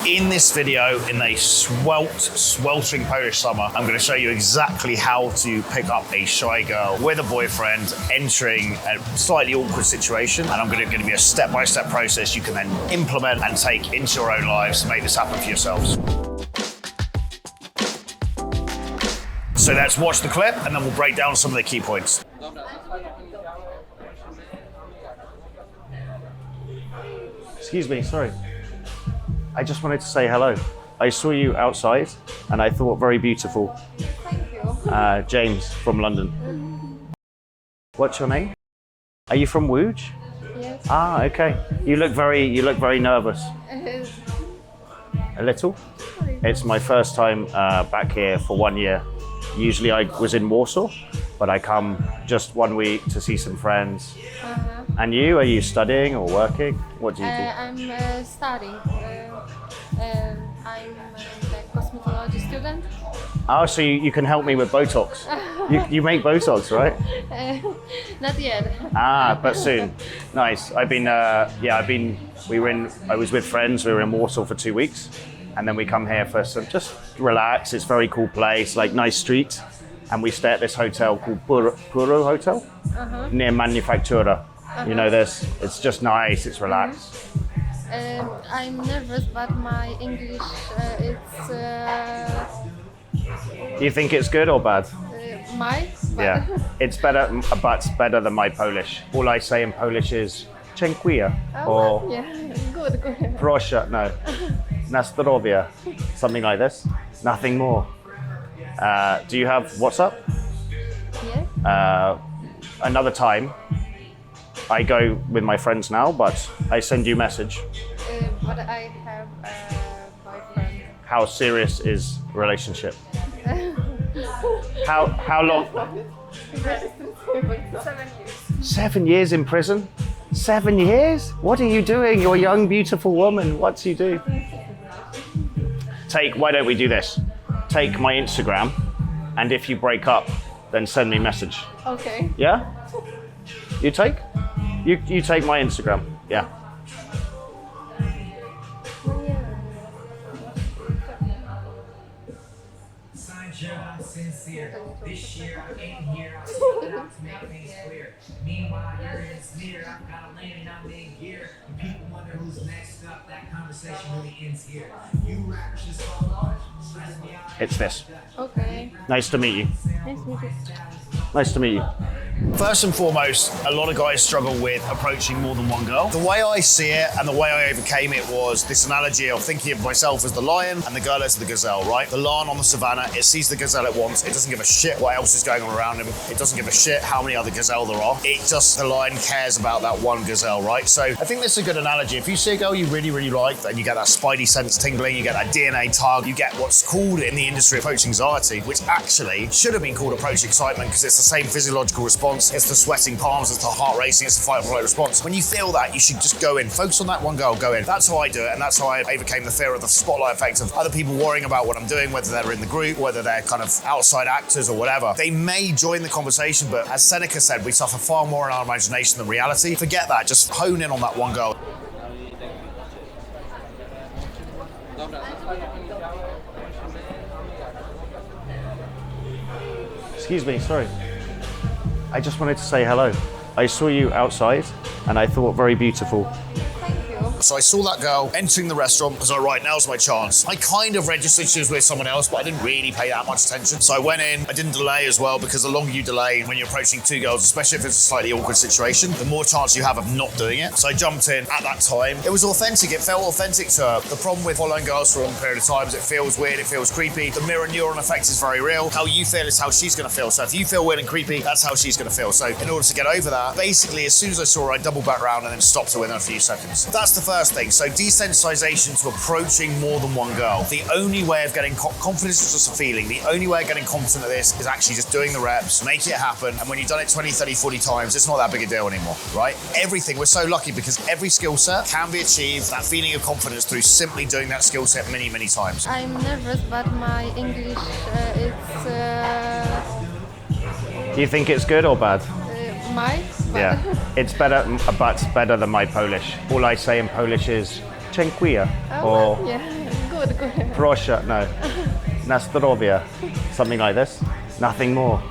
In this video, in a sweltering Polish summer, I'm going to show you exactly how to pick up a shy girl with a boyfriend entering a slightly awkward situation. And I'm going to give you a step-by-step process you can then implement and take into your own lives to make this happen for yourselves. So let's watch the clip and then we'll break down some of the key points. Excuse me, sorry. I just wanted to say hello. I saw you outside and I thought very beautiful. Thank you. James from London. What's your name? Are you from Łódź? Yes. Ah, okay. You look very nervous. A little? It's my first time back here for 1 year. Usually I was in Warsaw, but I come just 1 week to see some friends. And you, are you studying or working? What do you do? I'm studying. I'm a cosmetology student. Oh, so you can help me with Botox. You make Botox, right? Not yet. Ah, but soon. Nice. I was with friends. We were in Warsaw for 2 weeks, and then we come here for some just relax. It's a very cool place, like nice street, and we stay at this hotel called Puro Hotel near Manufactura. You know this. It's just nice. It's relaxed. I'm nervous, but my English Do you think it's good or bad? Yeah. It's better than my Polish. All I say in Polish is dziękuję or Good. proszę, no, na zdrowie, something like this. Nothing more. Do you have WhatsApp? Yeah. Another time, I go with my friends now, but I send you a message. But I have a boyfriend. How serious is relationship? How long? 7 years. 7 years in prison? 7 years? What are you doing? You're a young, beautiful woman. What do you do? Why don't we do this? Take my Instagram, and if you break up, then send me a message. Okay. Yeah? You take? You take my Instagram. Yeah. This year I came here, I set out to make things clear. Meanwhile, you're in smear. I've got a lane and I'm in gear. And people wonder who's next up. That conversation really ends here. You rap just so much, stress me out. It's this. Okay. Nice to meet you. Nice to meet you. Nice to meet you. First and foremost, a lot of guys struggle with approaching more than one girl. The way I see it and the way I overcame it was this analogy of thinking of myself as the lion and the girl as the gazelle, right? The lion on the savannah, it sees the gazelle it wants. It doesn't give a shit what else is going on around him. It doesn't give a shit how many other gazelle there are. The lion cares about that one gazelle, right? So I think this is a good analogy. If you see a girl you really, really like, then you get that spidey sense tingling, you get that DNA tug, you get what's called in the industry approach anxiety, which actually should have been called approach excitement because it's the same physiological response. It's the sweating palms, it's the heart racing, it's the fight or flight response. When you feel that, you should just go in. Focus on that one girl, go in. That's how I do it, and that's how I overcame the fear of the spotlight effect of other people worrying about what I'm doing, whether they're in the group, whether they're kind of outside actors or whatever. They may join the conversation, but as Seneca said, we suffer far more in our imagination than reality. Forget that, just hone in on that one girl. Excuse me, sorry. I just wanted to say hello. I saw you outside and I thought very beautiful. Thank you. So I saw that girl entering the restaurant. I was like, right, now's my chance. I kind of registered she was with someone else, but I didn't really pay that much attention. So I went in, I didn't delay as well, because the longer you delay when you're approaching two girls, especially if it's a slightly awkward situation, the more chance you have of not doing it. So I jumped in at that time. It was authentic, it felt authentic to her. The problem with following girls for a long period of time is it feels weird, it feels creepy. The mirror neuron effect is very real. How you feel is how she's gonna feel. So if you feel weird and creepy, that's how she's gonna feel. So in order to get over that, basically as soon as I saw her, I doubled back around and then stopped her within a few seconds. That's the first thing. So desensitization to approaching more than one girl. The only way of getting confidence is just a feeling. The only way of getting confident at this is actually just doing the reps, make it happen. And when you've done it 20, 30, 40 times, it's not that big a deal anymore, right? Everything, we're so lucky because every skill set can be achieved, that feeling of confidence through simply doing that skill set many, many times. I'm nervous, but my English Do you think it's good or bad? Yeah, it's better than my Polish. All I say in Polish is dziękuję or Good, good. Proszę, no. Na zdrowie. Something like this. Nothing more.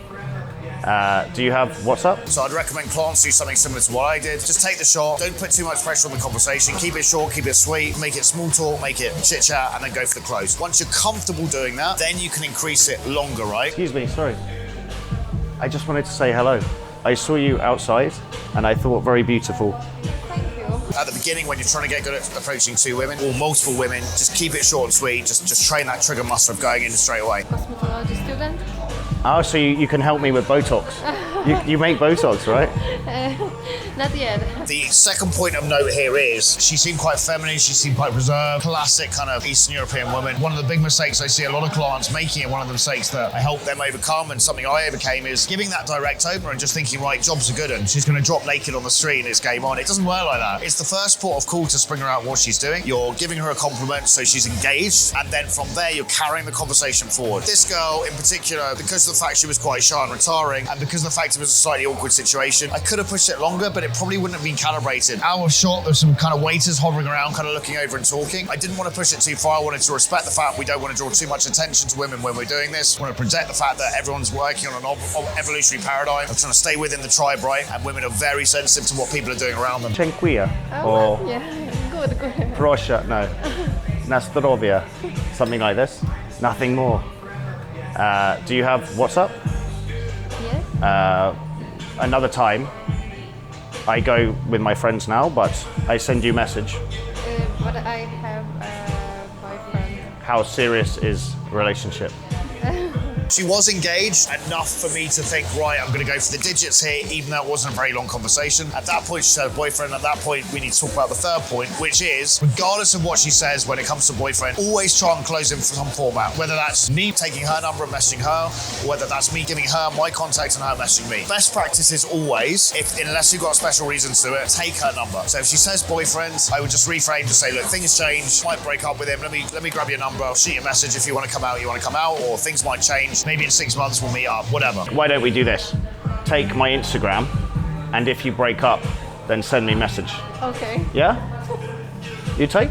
Do you have WhatsApp? So I'd recommend clients do something similar to what I did. Just take the shot, don't put too much pressure on the conversation, keep it short, keep it sweet, make it small talk, make it chit chat, and then go for the close. Once you're comfortable doing that, then you can increase it longer, right? Excuse me, sorry. I just wanted to say hello. I saw you outside and I thought very beautiful. Thank you. At the beginning, when you're trying to get good at approaching two women or multiple women, just keep it short and sweet. Just train that trigger muscle of going in straight away. Cosmetology student. Oh, so you can help me with Botox. You make Botox, right? Not yet. The second point of note here is she seemed quite feminine, she seemed quite reserved, classic kind of Eastern European woman. One of the big mistakes I see a lot of clients making, and one of the mistakes that I help them overcome, and something I overcame, is giving that direct opener and just thinking, right, jobs are good, and she's going to drop naked on the street and it's game on. It doesn't work like that. It's the first port of call to spring her out what she's doing. You're giving her a compliment so she's engaged, and then from there you're carrying the conversation forward. This girl in particular, because of the fact she was quite shy and retiring, and because of the fact it was a slightly awkward situation, I could have pushed it longer, but it probably wouldn't have been calibrated. Our shot, there's some kind of waiters hovering around, kind of looking over and talking. I didn't want to push it too far. I wanted to respect the fact we don't want to draw too much attention to women when we're doing this. I want to protect the fact that everyone's working on an evolutionary paradigm of trying to stay within the tribe, right? And women are very sensitive to what people are doing around them. Dziękuję. Oh, yeah. Good, good. Proszę, no. Na zdrowie. Something like this. Nothing more. Do you have WhatsApp? Yes. Another time, I go with my friends now, but I send you a message. But I have a boyfriend. How serious is relationship? She was engaged enough for me to think, right, I'm going to go for the digits here, even though it wasn't a very long conversation. At that point, she had a boyfriend. At that point, we need to talk about the third point, which is, regardless of what she says when it comes to boyfriend, always try and close in some format. Whether that's me taking her number and messaging her, or whether that's me giving her my contact and her messaging me. Best practice is always, unless you've got special reasons to it, take her number. So if she says boyfriend, I would just reframe to say, look, things change, might break up with him, let me grab your number, I'll shoot you a message if you want to come out, or things might change. Maybe in 6 months we'll meet up, whatever. Why don't we do this? Take my Instagram, and if you break up, then send me a message. Okay. Yeah? You take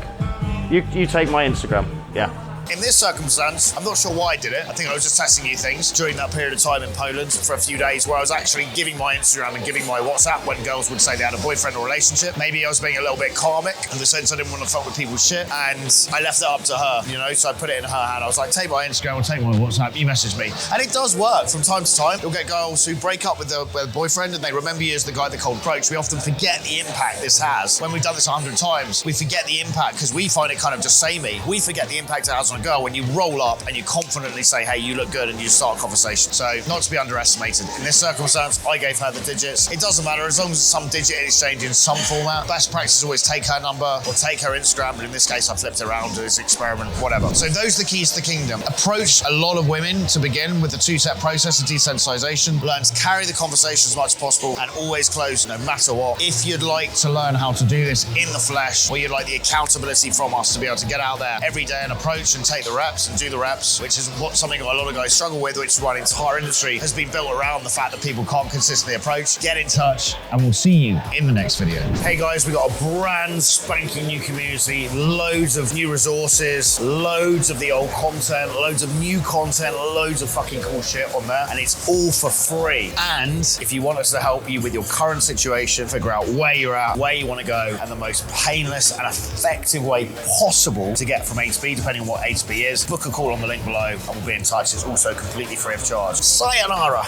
my Instagram. Yeah. In this circumstance, I'm not sure why I did it. I think I was just testing new things during that period of time in Poland for a few days where I was actually giving my Instagram and giving my WhatsApp when girls would say they had a boyfriend or relationship. Maybe I was being a little bit karmic in the sense I didn't want to fuck with people's shit, and I left it up to her, so I put it in her hand. I was like, take my Instagram or take my WhatsApp, you message me. And it does work from time to time. You'll get girls who break up with their boyfriend and they remember you as the guy they cold approach. We often forget the impact this has. When we've done this 100 times, we forget the impact because we find it kind of just samey. We forget the impact it has on a girl when you roll up and you confidently say, hey, you look good, and you start a conversation. So not to be underestimated. In this circumstance, I gave her the digits. It doesn't matter as long as it's some digit exchange in some format. Best practice is always take her number or take her Instagram, but in this case I flipped it around, do this experiment, whatever. So those are the keys to the kingdom. Approach a lot of women to begin with the two-step process of desensitization. Learn to carry the conversation as much as possible and always close no matter what. If you'd like to learn how to do this in the flesh, or you'd like the accountability from us to be able to get out there every day and approach and take the reps and do the reps, which is something a lot of guys struggle with, which is why the entire industry has been built around the fact that people can't consistently approach. Get in touch and we'll see you in the next video. Hey guys, we got a brand spanking new community, loads of new resources, loads of the old content, loads of new content, loads of fucking cool shit on there, and it's all for free. And if you want us to help you with your current situation, figure out where you're at, where you want to go, and the most painless and effective way possible to get from A to B, depending on what A to B is, book a call on the link below and we'll be in touch. It's also completely free of charge. Sayonara.